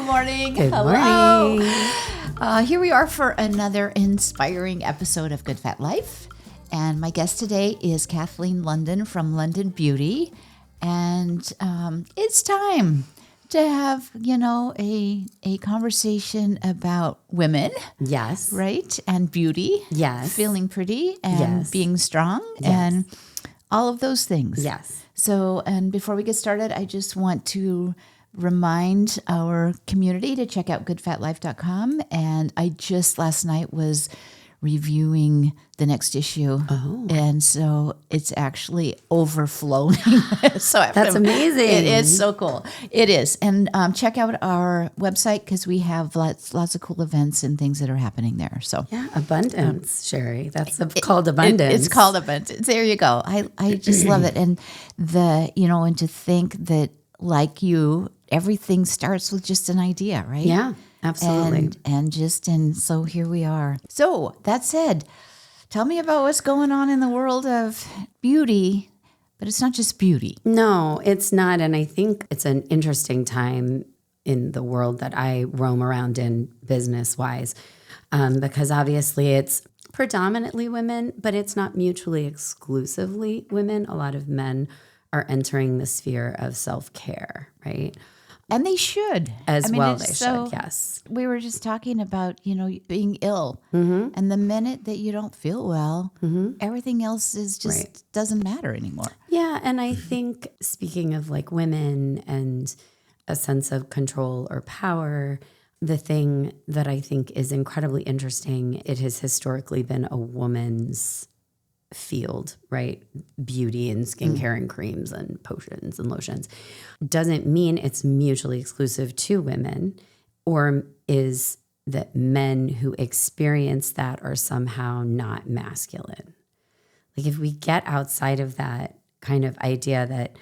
morning. Good Hello. morning. Here we are for another inspiring episode of Good Fat Life. And my guest today is Kathleen London from London Beauty. And it's time to have, a conversation about women. Yes. Right? And beauty. Yes. Feeling pretty and Yes. being strong and all of those things. Yes. So, and before we get started, I just want to remind our community to check out goodfatlife.com. And I just last night was reviewing the next issue. Oh. And so it's actually overflowing. That's amazing. It is so cool. It is. And check out our website because we have lots of cool events and things that are happening there. So yeah, abundance, Sherri. That's called abundance. It's called abundance. There you go. I just love it. And and to think that like you, everything starts with just an idea, right? Yeah, absolutely. And so here we are. So that said, tell me about what's going on in the world of beauty, but it's not just beauty. No, it's not. And I think it's an interesting time in the world that I roam around in business-wise, because obviously it's predominantly women, but it's not mutually exclusively women. A lot of men are entering the sphere of self-care, right? And they should. They should, yes. We were just talking about, being ill. Mm-hmm. And the minute that you don't feel well, everything else is just doesn't matter anymore. Yeah, and I think speaking of like women and a sense of control or power, the thing that I think is incredibly interesting, it has historically been a woman's field, right? Beauty and skincare and creams and potions and lotions doesn't mean it's mutually exclusive to women, or is that men who experience that are somehow not masculine. Like if we get outside of that kind of idea that,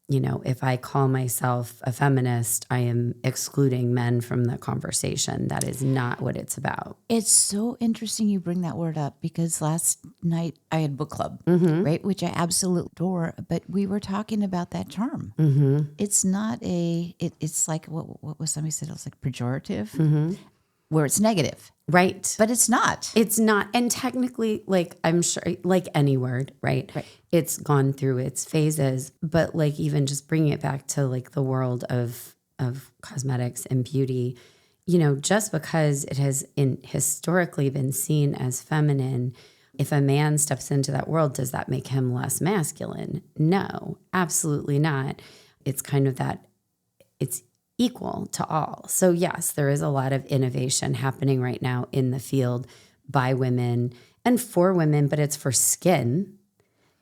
if I call myself a feminist, I am excluding men from the conversation. That is not what it's about. It's so interesting you bring that word up because last night I had book club, right? Which I absolutely adore, but we were talking about that term. Mm-hmm. It's not it's like, what was somebody said? It was like pejorative, where it's negative. Right. But it's not. It's not. And technically, like I'm sure, like any word, right? It's gone through its phases. But like even just bringing it back to like the world of cosmetics and beauty, just because it has historically been seen as feminine, if a man steps into that world, does that make him less masculine? No, absolutely not. It's kind of that it's equal to all. So yes, there is a lot of innovation happening right now in the field by women and for women, but it's for skin.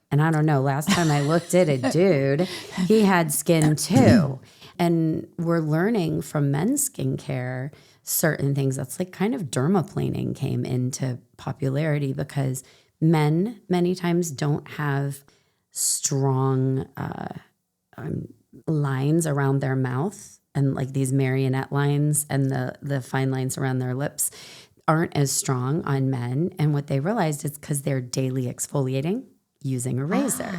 And I don't know, last time I looked at a dude, he had skin too. And we're learning from men's skincare certain things. That's like kind of dermaplaning came into popularity because men many times don't have strong lines around their mouth. And like these marionette lines and the fine lines around their lips aren't as strong on men. And what they realized is because they're daily exfoliating using a razor.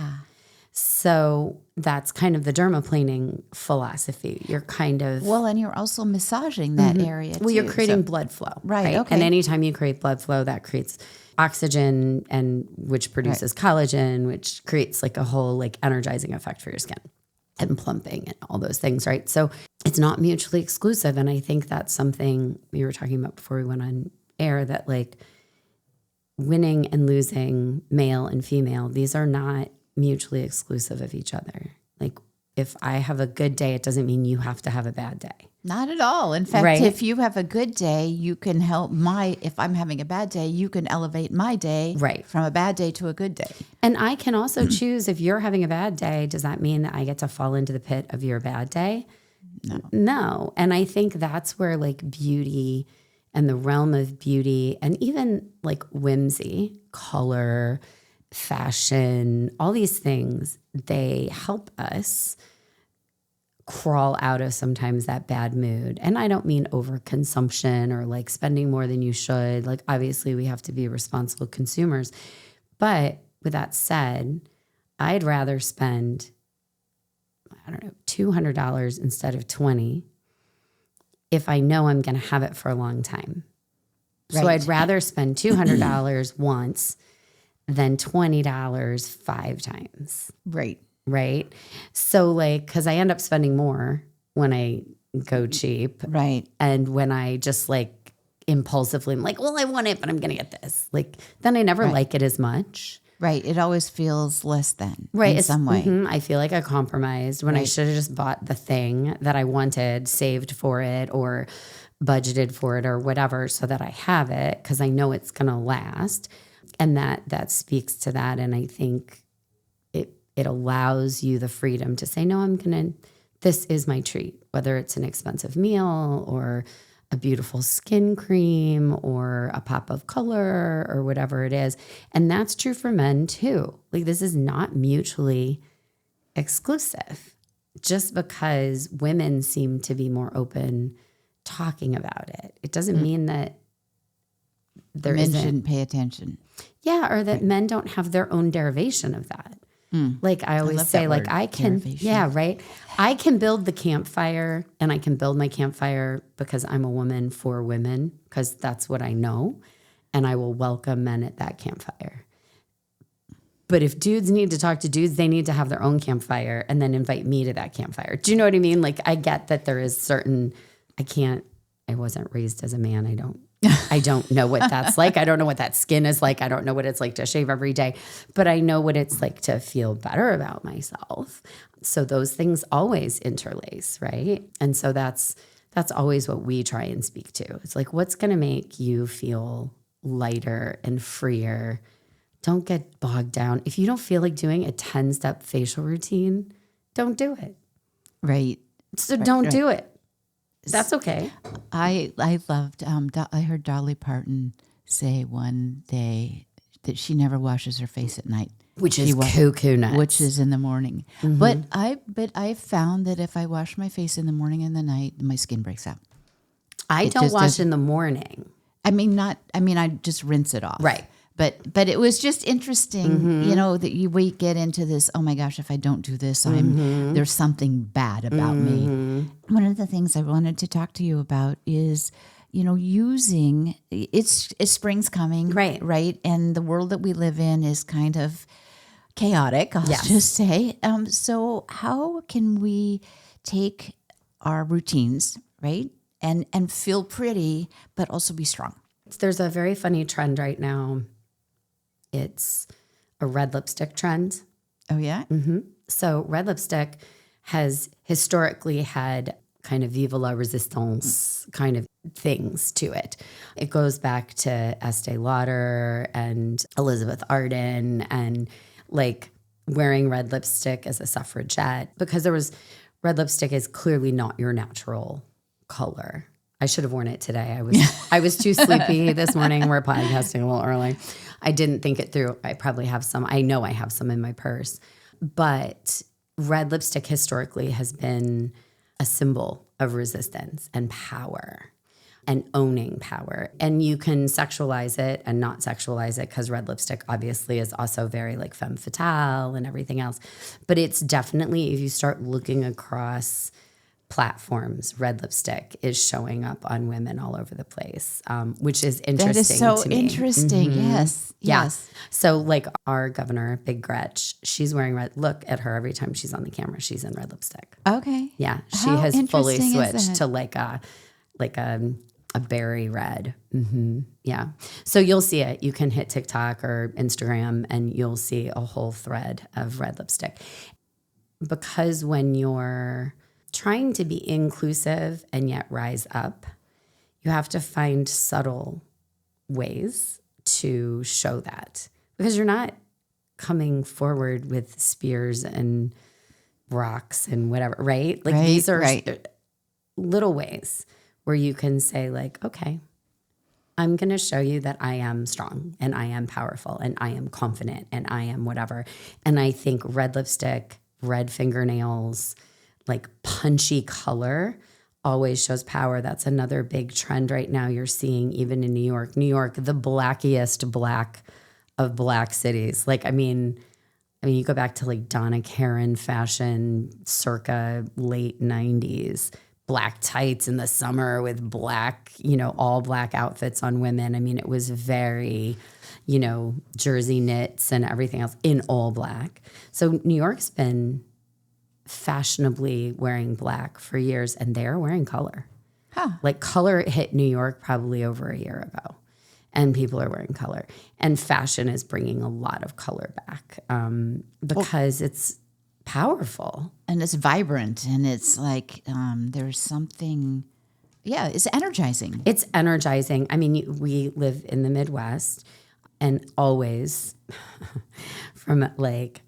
So that's kind of the dermaplaning philosophy. You're kind of... Well, and you're also massaging that area too. Well, you're creating blood flow. Right, okay. And anytime you create blood flow, that creates oxygen, and which produces collagen, which creates like a whole like energizing effect for your skin. And plumping and all those things, right? So it's not mutually exclusive. And I think that's something we were talking about before we went on air, that like winning and losing, male and female, these are not mutually exclusive of each other. Like if I have a good day, it doesn't mean you have to have a bad day. Not at all. In fact, if you have a good day, you can help if I'm having a bad day, you can elevate my day from a bad day to a good day. And I can also choose, if you're having a bad day, does that mean that I get to fall into the pit of your bad day? No. And I think that's where like beauty and the realm of beauty and even like whimsy, color, fashion, all these things, they help us crawl out of sometimes that bad mood. And I don't mean overconsumption or like spending more than you should. Like obviously we have to be responsible consumers. But with that said, I'd rather spend, I don't know, $200 instead of $20 if I know I'm going to have it for a long time. So Right. I'd rather spend $200 once than $20 5 times. Right. Right. So like, cause I end up spending more when I go cheap. Right. And when I just like impulsively, I'm like, well, I want it, but I'm going to get this. Like, then I never like it as much. Right. It always feels less than Right. in some way. I feel like I compromised when I should have just bought the thing that I wanted, saved for it, or budgeted for it, or whatever, so that I have it because I know it's going to last. And that speaks to that. And I think it allows you the freedom to say, no, this is my treat, whether it's an expensive meal or a beautiful skin cream or a pop of color or whatever it is. And that's true for men too. Like, this is not mutually exclusive. Just because women seem to be more open talking about it, it doesn't mean that Men shouldn't pay attention. Yeah, or that men don't have their own derivation of that. Like I always say, like I can, derivation. yeah, right. I can build the campfire, and I can build my campfire because I'm a woman for women, because that's what I know, and I will welcome men at that campfire. But if dudes need to talk to dudes, they need to have their own campfire and then invite me to that campfire. Do you know what I mean? Like I get that there is certain, I wasn't raised as a man. I don't know what that's like. I don't know what that skin is like. I don't know what it's like to shave every day, but I know what it's like to feel better about myself. So those things always interlace, right? And so that's always what we try and speak to. It's like, what's going to make you feel lighter and freer? Don't get bogged down. If you don't feel like doing a 10-step facial routine, don't do it. Right. So don't do it. That's okay. I loved, I heard Dolly Parton say one day that she never washes her face at night. Which is cuckoo nuts. Which is in the morning. But I found that if I wash my face in the morning and the night, my skin breaks out. I don't wash in the morning. I just rinse it off. Right. But it was just interesting, that we get into this, oh my gosh, if I don't do this, there's something bad about me. One of the things I wanted to talk to you about is, using, spring's coming. Right. And the world that we live in is kind of chaotic, I'll just say. So how can we take our routines, right, and feel pretty, but also be strong? There's a very funny trend right now. It's a red lipstick trend. Oh, yeah? So red lipstick has historically had kind of vive la resistance kind of things to it. It goes back to Estee Lauder and Elizabeth Arden and like wearing red lipstick as a suffragette, because red lipstick is clearly not your natural color. I should have worn it today. I was too sleepy this morning. We're podcasting a little early. I didn't think it through. I probably have some. I know I have some in my purse. But red lipstick historically has been a symbol of resistance and power and owning power. And you can sexualize it and not sexualize it, because red lipstick obviously is also very like femme fatale and everything else. But it's definitely, if you start looking across platforms, red lipstick is showing up on women all over the place, which is interesting. That is so to me. interesting. Yes. Yeah. So like our governor, Big Gretch, she's wearing red. Look at her every time she's on the camera. She's in red lipstick. Okay. Yeah. She How has fully interesting is switched that? to like a berry red. Yeah. So you'll see it. You can hit TikTok or Instagram and you'll see a whole thread of red lipstick. Because when you're trying to be inclusive and yet rise up, you have to find subtle ways to show that, because you're not coming forward with spears and rocks and whatever, right? Like these are little ways where you can say like, okay, I'm going to show you that I am strong and I am powerful and I am confident and I am whatever. And I think red lipstick, red fingernails, like punchy color always shows power. That's another big trend right now you're seeing even in New York. New York, the blackiest black of black cities. Like, I mean, you go back to like Donna Karan fashion circa late 90s. black tights in the summer with black, all black outfits on women. I mean, it was very, jersey knits and everything else in all black. So New York's been fashionably wearing black for years, and they're wearing color. Huh. Like color hit New York probably over a year ago, and people are wearing color. And fashion is bringing a lot of color back because it's powerful. And it's vibrant, and it's like there's something, it's energizing. It's energizing. I mean, we live in the Midwest, and always from like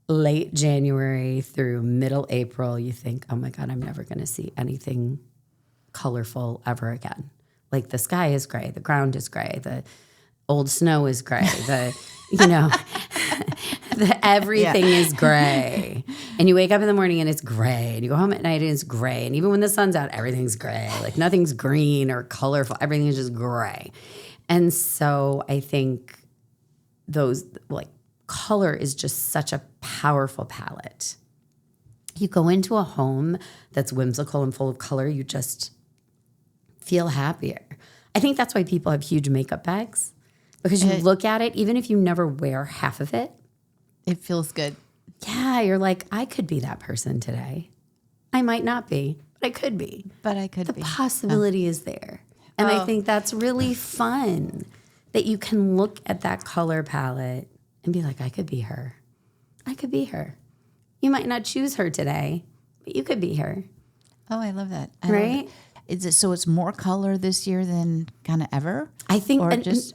late January through middle April, you think, oh my God, I'm never going to see anything colorful ever again. Like the sky is gray, the ground is gray, the old snow is gray, everything is gray. And you wake up in the morning and it's gray, and you go home at night and it's gray. And even when the sun's out, everything's gray. Like nothing's green or colorful. Everything is just gray. And so I think those, like, color is just such a powerful palette. You go into a home that's whimsical and full of color, you just feel happier. I think that's why people have huge makeup bags, because you look at it, even if you never wear half of it, it feels good. Yeah, you're like, I could be that person today. I might not be, but I could be. The possibility is there. And I think that's really fun, that you can look at that color palette and be like, I could be her. I could be her. You might not choose her today, but you could be her. Oh, I love that. Right? Is it so? It's more color this year than kind of ever. I think.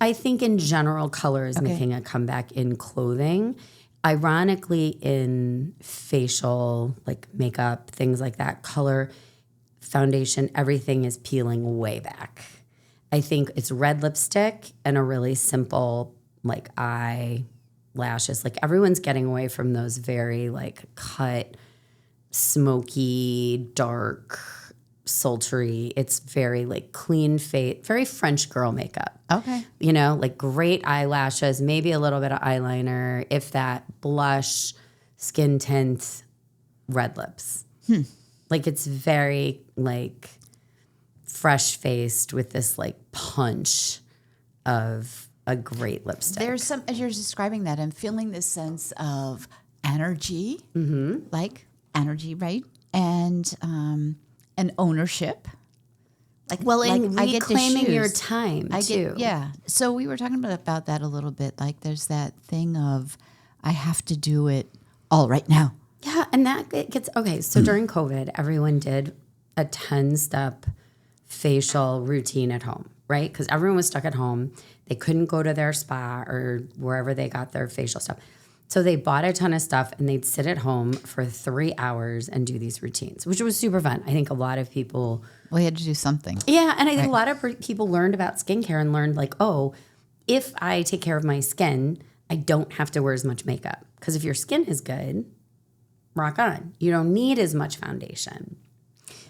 I think in general, color is making a comeback in clothing. Ironically, in facial, like makeup, things like that, color, foundation, everything is peeling way back. I think it's red lipstick and a really simple like eyelashes. Like everyone's getting away from those very like cut, smoky, dark, sultry. It's very like clean face, very French girl makeup. Okay. Like great eyelashes, maybe a little bit of eyeliner, if that, blush, skin tint, red lips. Like it's very like fresh faced with this like punch of a great lipstick. There's some, as you're describing that, I'm feeling this sense of energy, like energy, right? And ownership. Like, and I get to reclaiming choose. your time too. So we were talking about that a little bit. Like there's that thing of I have to do it all right now. Yeah, and that gets, okay, so during COVID, everyone did a 10-step facial routine at home, right? Because everyone was stuck at home. They couldn't go to their spa or wherever they got their facial stuff. So they bought a ton of stuff and they'd sit at home for 3 hours and do these routines, which was super fun. I think a lot of people... We had to do something. Yeah, and I think a lot of people learned about skincare and learned like, oh, if I take care of my skin, I don't have to wear as much makeup. Because if your skin is good, rock on. You don't need as much foundation.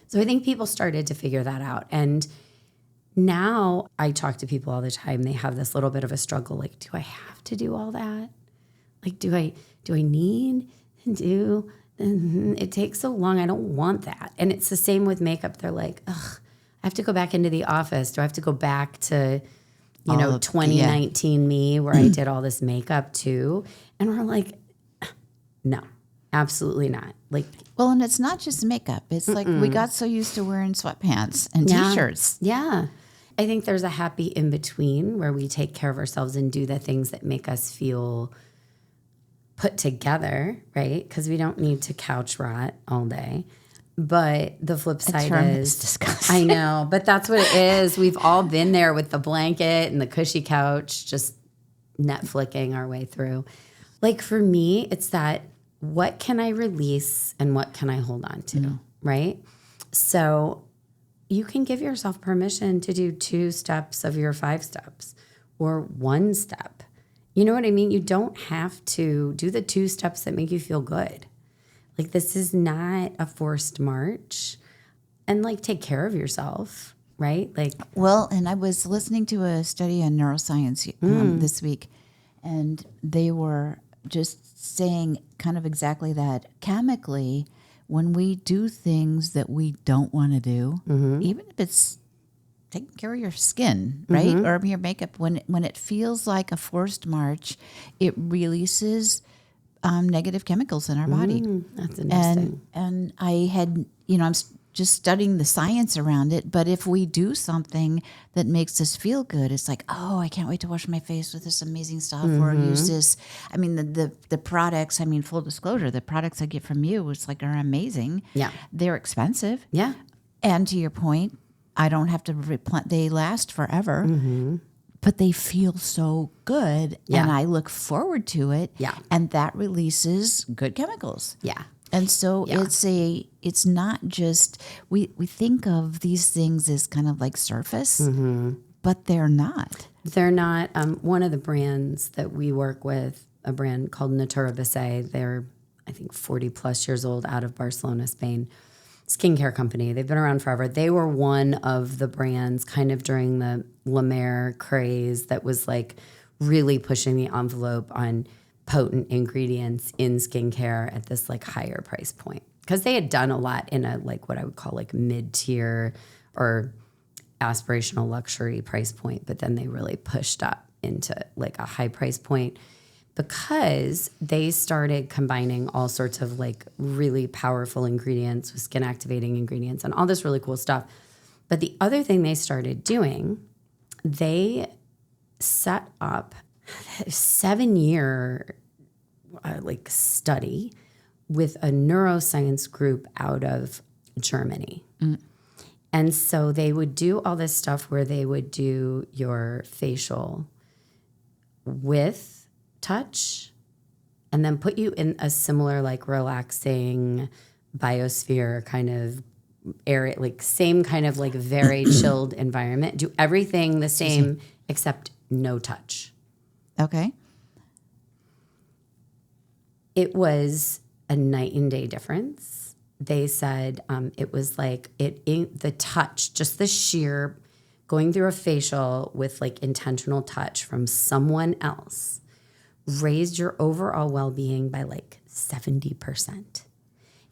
So I think people started to figure that out. And now I talk to people all the time. They have this little bit of a struggle. Like, do I have to do all that? Like, do I need to do? It takes so long. I don't want that. And it's the same with makeup. They're like, ugh, I have to go back into the office. Do I have to go back to, 2019 me where I did all this makeup too? And we're like, no, absolutely not. Like, well, and it's not just makeup. It's like we got so used to wearing sweatpants and T-shirts. Yeah. I think there's a happy in between where we take care of ourselves and do the things that make us feel put together, right? Because we don't need to couch rot all day. But the flip side is disgusting. I know, but that's what it is. We've all been there with the blanket and the cushy couch, just Netflixing our way through. Like for me, it's that what can I release and what can I hold on to, right? So you can give yourself permission to do 2 steps of your 5 steps or 1 step. You know what I mean? You don't have to do the 2 steps that make you feel good. Like this is not a forced march. And like take care of yourself, right? Like, well, and I was listening to a study on neuroscience this week, and they were just saying kind of exactly that. Chemically, when we do things that we don't want to do, even if it's taking care of your skin, right? Or your makeup, when it feels like a forced march, it releases negative chemicals in our body. That's interesting. And I had, I'm just studying the science around it. But if we do something that makes us feel good, it's like, oh, I can't wait to wash my face with this amazing stuff or use this. I mean, the products, I mean, full disclosure, the products I get from you are amazing. Yeah. They're expensive. Yeah. And to your point, I don't have to they last forever. But they feel so good, and I look forward to it. Yeah. And that releases good chemicals. Yeah. And so it's not just, we think of these things as kind of like surface, but they're not. They're not. One of the brands that we work with, a brand called Natura Base, they're, I think, 40 plus years old, out of Barcelona, Spain. Skincare company. They've been around forever. They were one of the brands kind of during the La Mer craze that was like really pushing the envelope on potent ingredients in skincare at this like higher price point. Because they had done a lot in a like what I would call like mid-tier or aspirational luxury price point, but then they really pushed up into like a high price point because they started combining all sorts of like really powerful ingredients with skin activating ingredients and all this really cool stuff. But the other thing they started doing, they set up a 7-year like study with a neuroscience group out of Germany. And so they would do all this stuff where they would do your facial with touch and then put you in a similar like relaxing biosphere kind of area, like same kind of like very chilled environment. Do everything the same except no touch. Okay. It was a night and day difference. They said it was like the touch, just the sheer going through a facial with like intentional touch from someone else raised your overall well-being by like 70%.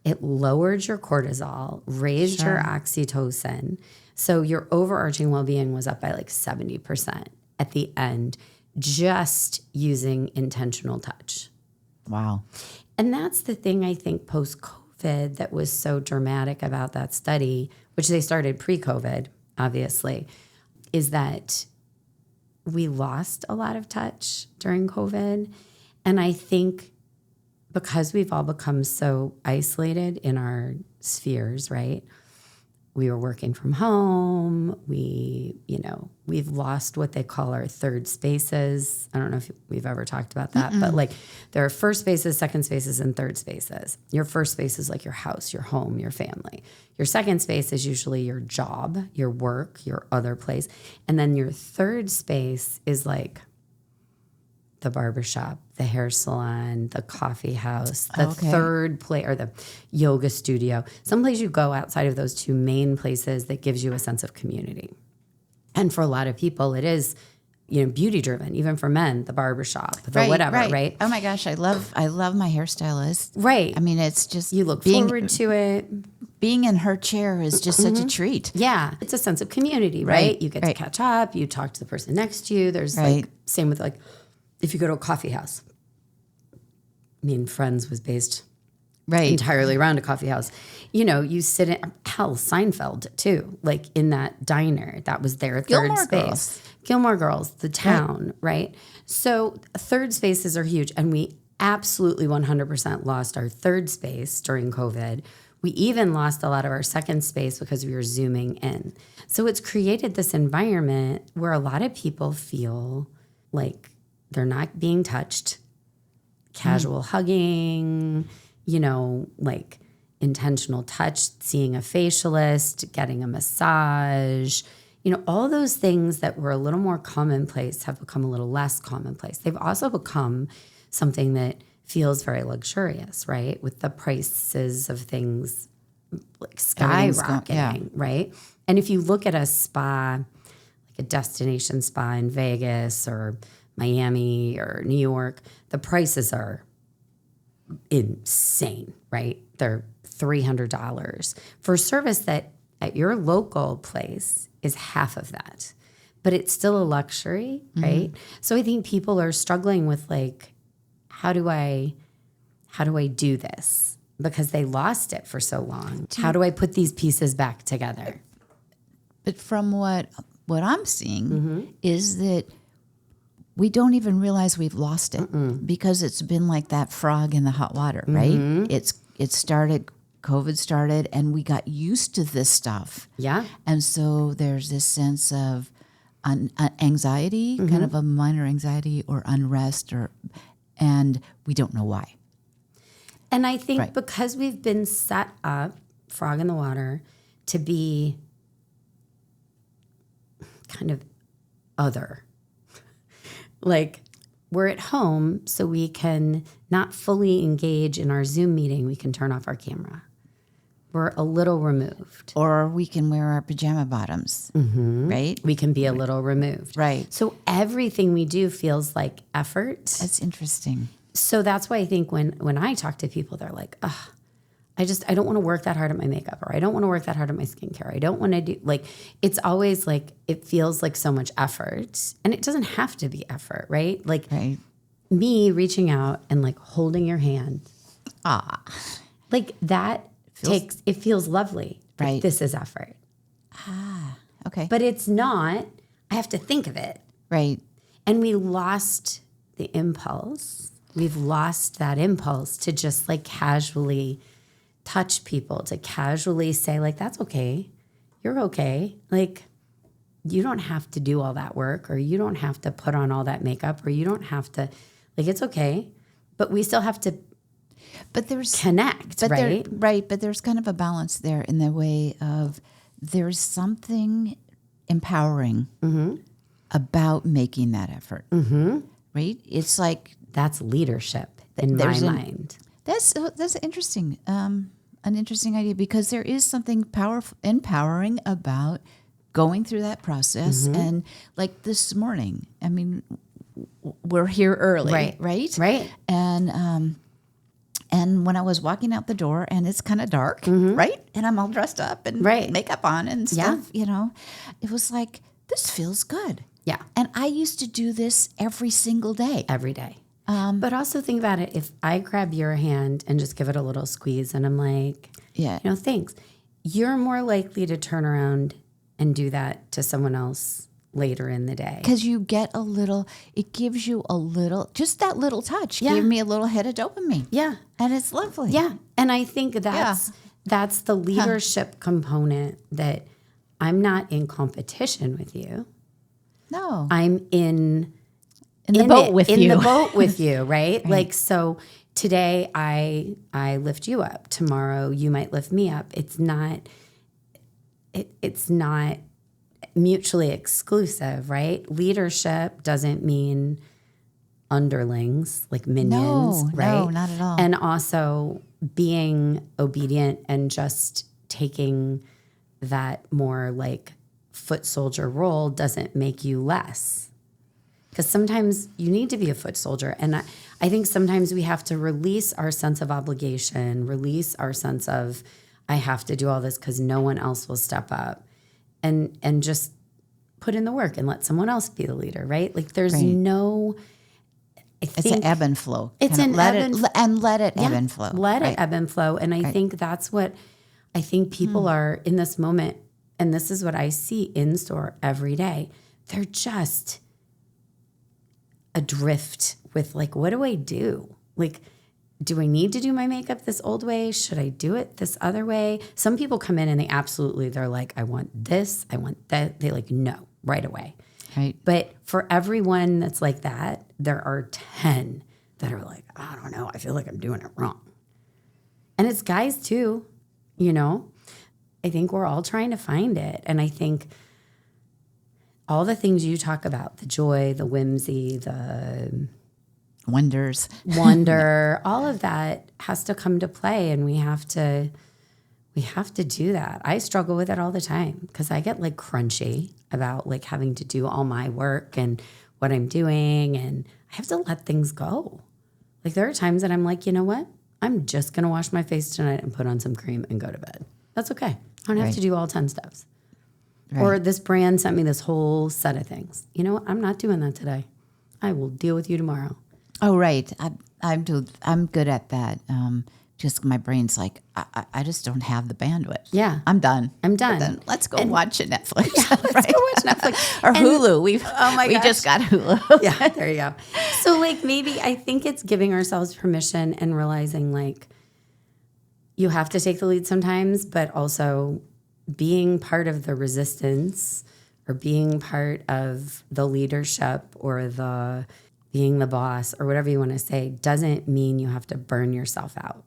It lowered your cortisol, raised your oxytocin. So your overarching well-being was up by like 70% at the end, just using intentional touch. Wow. And that's the thing I think post-COVID that was so dramatic about that study, which they started pre-COVID, obviously, is that we lost a lot of touch during COVID. And I think because we've all become so isolated in our spheres, right? We were working from home. We've lost what they call our third spaces. I don't know if we've ever talked about that, but like there are first spaces, second spaces, and third spaces. Your first space is like your house, your home, your family. Your second space is usually your job, your work, your other place. And then your third space is like the barbershop, the hair salon, the coffee house, the third place, or the yoga studio, someplace you go outside of those two main places that gives you a sense of community. And for a lot of people, it is, beauty driven, even for men, the barbershop, the whatever, right? Oh my gosh, I love my hairstylist. Right. I mean, it's just You look forward to it. Being in her chair is just such a treat. Yeah. It's a sense of community, right? You get to catch up. You talk to the person next to you. There's like, same with like, if you go to a coffee house. I mean, Friends was based entirely around a coffee house. You sit in, hell, Seinfeld too, like in that diner. That was their third space. Gilmore Girls, the town, right? So third spaces are huge. And we absolutely 100% lost our third space during COVID. We even lost a lot of our second space because we were Zooming in. So it's created this environment where a lot of people feel like they're not being touched, casual hugging, like intentional touch, seeing a facialist, getting a massage, all those things that were a little more commonplace have become a little less commonplace. They've also become something that feels very luxurious, right? With the prices of things like skyrocketing, right? And if you look at a spa, like a destination spa in Vegas or Miami or New York, the prices are insane, right? They're $300 for a service that at your local place is half of that. But it's still a luxury, right? So I think people are struggling with like, how do I do this? Because they lost it for so long. How do I put these pieces back together? But from what I'm seeing is that we don't even realize we've lost it because it's been like that frog in the hot water, right? It started, COVID started, and we got used to this stuff. Yeah. And so there's this sense of anxiety, kind of a minor anxiety or unrest, and we don't know why. And I think because we've been set up, frog in the water, to be kind of other. Like we're at home, so we can not fully engage in our Zoom meeting. We can turn off our camera. We're a little removed. Or we can wear our pajama bottoms, right? We can be a little removed. Right. So everything we do feels like effort. That's interesting. So that's why I think when I talk to people, they're like, I don't want to work that hard at my makeup, or I don't want to work that hard at my skincare. I don't want to do, like, it's always like, it feels like so much effort, and it doesn't have to be effort, right? Like me reaching out and like holding your hand. Like that it feels lovely. Right. Like, this is effort. Okay. But it's not, I have to think of it. Right. And we lost the impulse. We've lost that impulse to just like casually touch people, to casually say like, that's okay. You're okay. Like, you don't have to do all that work, or you don't have to put on all that makeup, or you don't have to, like, it's okay. But we still have to connect, right? Right. But there's kind of a balance there in the way of there's something empowering about making that effort. Right? It's like that's leadership in my mind. That's interesting. An interesting idea, because there is something powerful, empowering about going through that process. And like this morning, I mean, we're here early, right? And when I was walking out the door, and it's kind of dark, right? And I'm all dressed up and makeup on and stuff, you know, it was like, this feels good. Yeah. And I used to do this every single day. Every day. But also think about it. If I grab your hand and just give it a little squeeze and I'm like, you know, thanks, you're more likely to turn around and do that to someone else later in the day. Because you get a little, it gives you a little, just that little touch gave me a little hit of dopamine. Yeah. And it's lovely. Yeah. And I think that's the leadership component, that I'm not in competition with you. No. I'm in the boat with you. In the boat with you, right? Like, so today I lift you up. Tomorrow you might lift me up. It's not mutually exclusive, right? Leadership doesn't mean underlings, like minions, right? No, not at all. And also being obedient and just taking that more like foot soldier role doesn't make you less. Because sometimes you need to be a foot soldier. And I think sometimes we have to release our sense of obligation, release our sense of, I have to do all this because no one else will step up, and just put in the work and let someone else be the leader, right? Like there's no, it's an ebb and flow. It's an let it ebb and flow. Let it ebb and flow. And I think that's what I think people are in this moment. And this is what I see in store every day. They're just adrift with like, what do I do? Like, do I need to do my makeup this old way? Should I do it this other way? Some people come in and they're like, I want this, I want that. They like, no, right away. Right. But for everyone that's like that, there are 10 that are like, I don't know, I feel like I'm doing it wrong. And it's guys too, you know? I think we're all trying to find it. And I think all the things you talk about, the joy, the whimsy, the wonder, all of that has to come to play, and we have to do that. I struggle with it all the time because I get like crunchy about like having to do all my work and what I'm doing, and I have to let things go. Like there are times that I'm like, you know what? I'm just going to wash my face tonight and put on some cream and go to bed. That's okay. I don't have to do all 10 steps. Right. Or this brand sent me this whole set of things. You know what? I'm not doing that today. I will deal with you tomorrow. Oh, right. I'm good at that. Just my brain's like, I just don't have the bandwidth. Yeah. I'm done. Then let's go watch Netflix. Yeah, let's go watch Netflix. Or Hulu. We just got Hulu. Yeah, there you go. So like maybe I think it's giving ourselves permission and realizing like you have to take the lead sometimes, but also being part of the resistance or being part of the leadership or the being the boss or whatever you want to say doesn't mean you have to burn yourself out.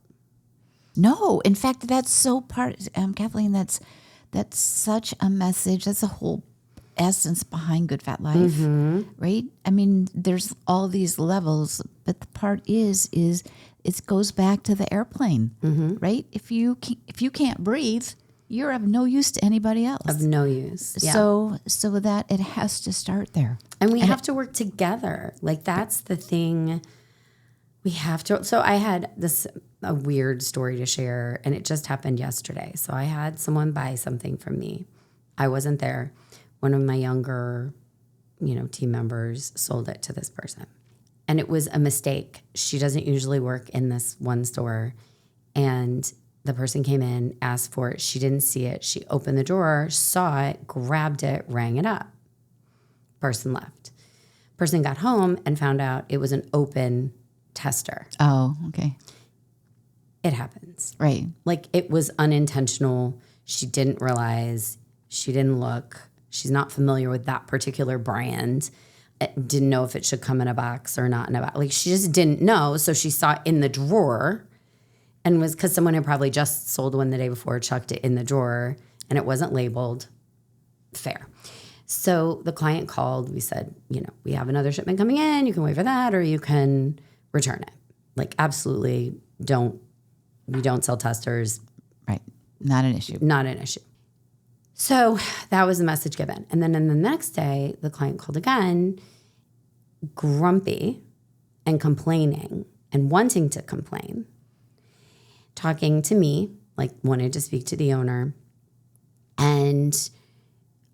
No, in fact, that's so Kathleen, that's such a message. That's the whole essence behind Good Fat Life, right? I mean, there's all these levels, but the part is it goes back to the airplane, right? If you can't breathe, you're of no use to anybody else. Of no use. Yeah. So that it has to start there. And we have to work together. Like that's the thing. We have to. So I had a weird story to share, and it just happened yesterday. So I had someone buy something from me. I wasn't there. One of my younger, team members sold it to this person. And it was a mistake. She doesn't usually work in this one store. And the person came in, asked for it. She didn't see it. She opened the drawer, saw it, grabbed it, rang it up. Person left. Person got home and found out it was an open tester. Oh, okay. It happens. Right. Like it was unintentional. She didn't realize. She didn't look. She's not familiar with that particular brand. Didn't know if it should come in a box or not in a box. Like she just didn't know. So she saw it in the drawer and was because someone had probably just sold one the day before, chucked it in the drawer, and it wasn't labeled. Fair. So the client called. We said, we have another shipment coming in. You can wait for that or you can return it. Like absolutely we don't sell testers. Right. Not an issue. Not an issue. So that was the message given. And then the next day, the client called again, grumpy and complaining and wanting to complain, talking to me, like wanted to speak to the owner. And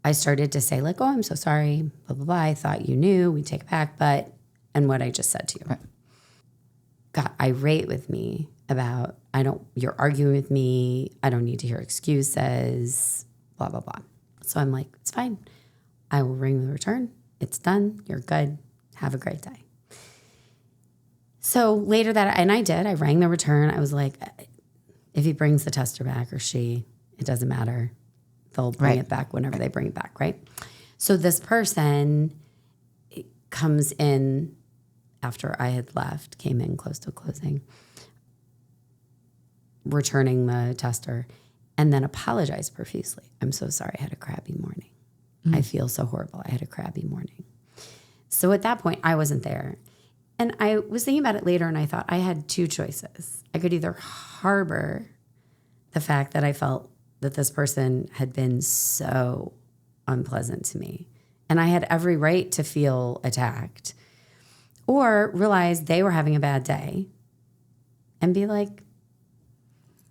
I started to say like, oh, I'm so sorry, blah, blah, blah. I thought you knew, we'd take it back, and what I just said to you. Right. Got irate with me about, you're arguing with me. I don't need to hear excuses, blah, blah, blah. So I'm like, it's fine. I will ring the return. It's done. You're good. Have a great day. So later I rang the return. I was like, if he brings the tester back or she, it doesn't matter. They'll bring it back whenever they bring it back, right? So this person comes in after I had left, came in close to closing, returning the tester, and then apologized profusely. I'm so sorry. I had a crappy morning. I feel so horrible. I had a crappy morning. So at that point, I wasn't there. And I was thinking about it later, and I thought I had two choices. I could either harbor the fact that I felt that this person had been so unpleasant to me, and I had every right to feel attacked, or realize they were having a bad day and be like,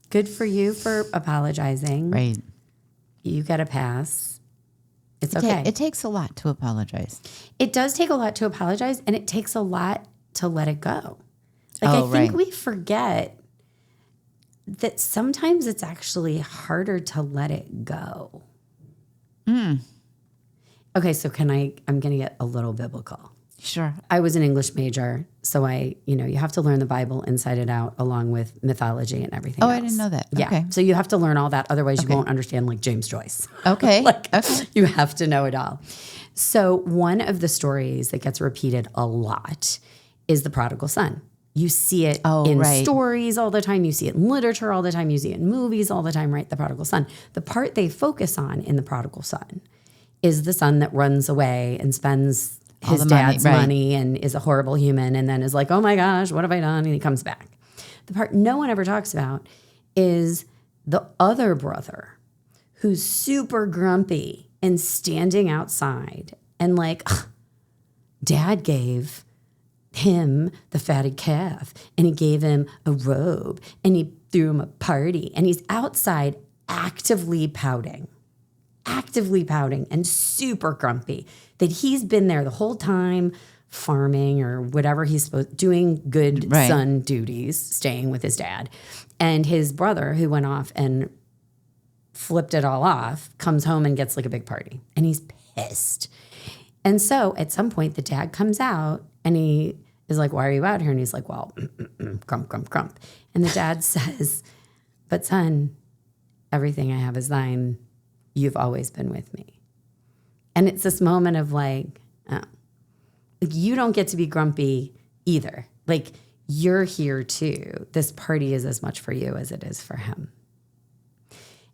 good for you for apologizing. Right. You get a pass. It's okay. It takes a lot to apologize. It does take a lot to apologize, and it takes a lot to let it go. Like I think we forget that sometimes it's actually harder to let it go. Okay, so I'm going to get a little biblical. Sure. I was an English major, so you have to learn the Bible inside and out along with mythology and everything else. I didn't know that. Yeah. Okay. So you have to learn all that. Otherwise, you won't understand like James Joyce. Okay. You have to know it all. So one of the stories that gets repeated a lot is the prodigal son. You see it in stories all the time. You see it in literature all the time. You see it in movies all the time, right? The prodigal son. The part they focus on in the prodigal son is the son that runs away and spends his dad's money and is a horrible human and then is like, oh my gosh, what have I done? And he comes back. The part no one ever talks about is the other brother who's super grumpy and standing outside and like, dad gave him the fatted calf, and he gave him a robe, and he threw him a party, and he's outside actively pouting and super grumpy that he's been there the whole time farming or whatever he's supposed, doing good son duties, staying with his dad. And his brother, who went off and flipped it all off, comes home and gets like a big party, and he's pissed. And so at some point the dad comes out and he is like, why are you out here? And he's like, well, grump, grump, grump. And the dad says, but son, everything I have is thine. You've always been with me. And it's this moment of like, oh, you don't get to be grumpy either. Like, you're here too. This party is as much for you as it is for him.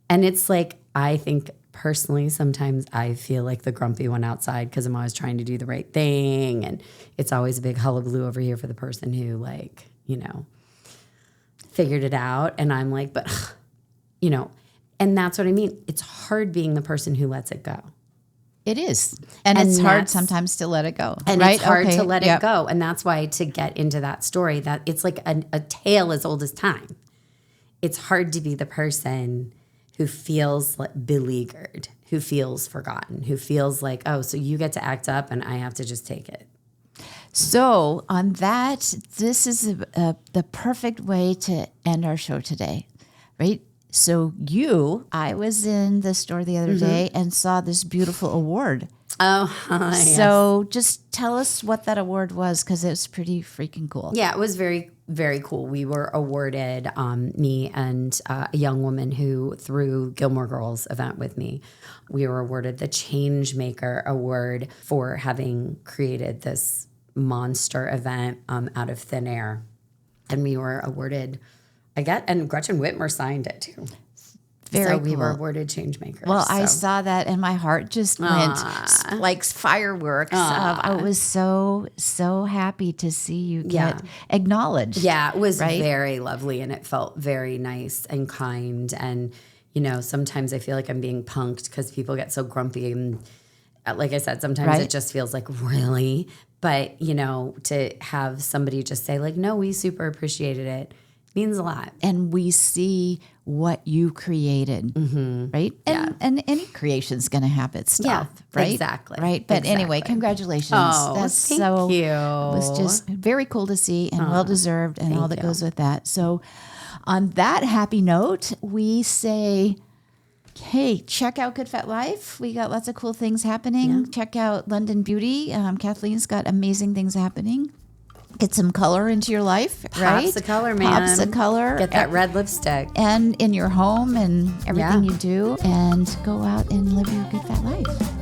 And it's like, I think personally, sometimes I feel like the grumpy one outside because I'm always trying to do the right thing. And it's always a big hullabaloo over here for the person who, like, you know, figured it out. And I'm like, but, you know, and that's what I mean. It's hard being the person who lets it go. It is. And it's hard sometimes to let it go. And right? It's hard to let it go. And that's why, to get into that story, that it's like a tale as old as time. It's hard to be the person who feels like beleaguered, who feels forgotten, who feels like, oh, so you get to act up and I have to just take it. So on that, this is the perfect way to end our show today, right? So I was in the store the other day and saw this beautiful award. Oh, yes. So just tell us what that award was, because it was pretty freaking cool. Yeah, it was very, very cool. We were awarded, me and a young woman who threw Gilmore Girls event with me. We were awarded the Changemaker Award for having created this monster event out of thin air. And we were awarded, and Gretchen Whitmer signed it too. Very we cool. were awarded Changemakers. Well, I saw that and my heart just went like fireworks. I was so happy to see you get acknowledged. Yeah, it was very lovely, and it felt very nice and kind. And, you know, sometimes I feel like I'm being punked because people get so grumpy. And like I said, sometimes it just feels like, really? But, you know, to have somebody just say like, no, we super appreciated it, means a lot. And we see what you created, right? And any creation's going to have its stuff, right? Exactly. Right? But anyway, congratulations. Oh, thank you. It was just very cool to see and well-deserved and all that goes with that. So on that happy note, we say, hey, check out Good Fat Life. We got lots of cool things happening. Yeah. Check out London Beauty. Kathleen's got amazing things happening. Get some color into your life, right? Pops of color, man. Pops of color. Get that red lipstick. And in your home and everything you do. And go out and live your good fat life.